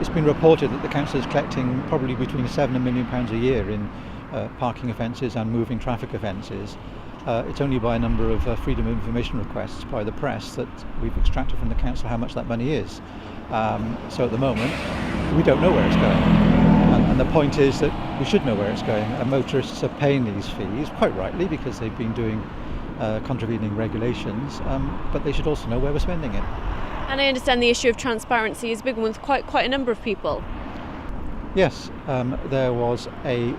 It's been reported that the council is collecting probably between £7 and £1 million a year in parking offences and moving traffic offences. It's only by a number of freedom of information requests by the press that we've extracted from the council how much that money is. So at the moment, we don't know where it's going. And the point is that we should know where it's going. Motorists are paying these fees, quite rightly, because they've been doing contravening regulations, but they should also know where we're spending it. And I understand the issue of transparency is a big one with quite a number of people. Yes, there was a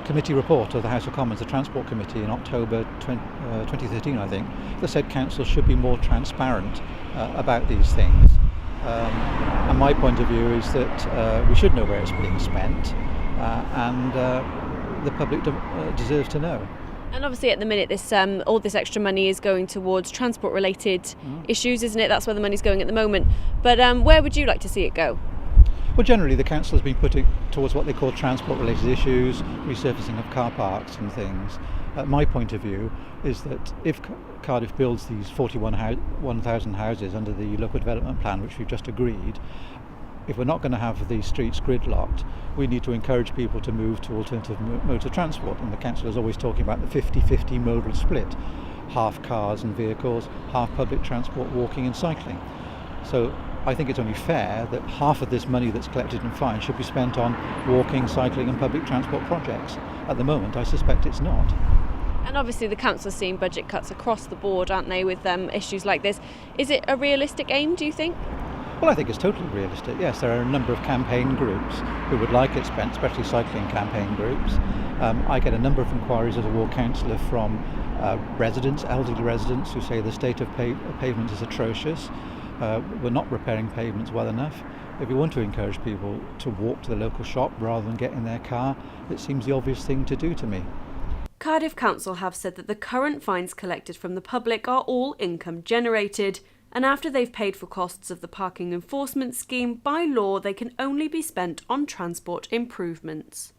committee report of the House of Commons, the Transport Committee, in October 2013, I think, that said council should be more transparent about these things. And my point of view is that we should know where it's being spent, and the public deserves to know. And obviously at the minute all this extra money is going towards transport related issues, isn't it? That's where the money's going at the moment. But where would you like to see it go? Well, generally the council has been putting towards what they call transport related issues, resurfacing of car parks and things. My point of view is that if Cardiff builds these 1,000 houses under the local development plan, which we've just agreed, if we're not going to have these streets gridlocked, we need to encourage people to move to alternative modes of transport. And the council is always talking about the 50-50 modal split, half cars and vehicles, half public transport, walking and cycling. So I think it's only fair that half of this money that's collected in fines should be spent on walking, cycling and public transport projects. At the moment, I suspect it's not. And obviously the council's seeing budget cuts across the board, aren't they, with issues like this. Is it a realistic aim, do you think? Well, I think it's totally realistic. Yes, there are a number of campaign groups who would like it spent, especially cycling campaign groups. I get a number of inquiries as a ward councillor from residents, elderly residents, who say the state of pavement is atrocious. We're not repairing pavements well enough. If we want to encourage people to walk to the local shop rather than get in their car, it seems the obvious thing to do to me. Cardiff Council have said that the current fines collected from the public are all income generated, and after they've paid for costs of the parking enforcement scheme, by law they can only be spent on transport improvements.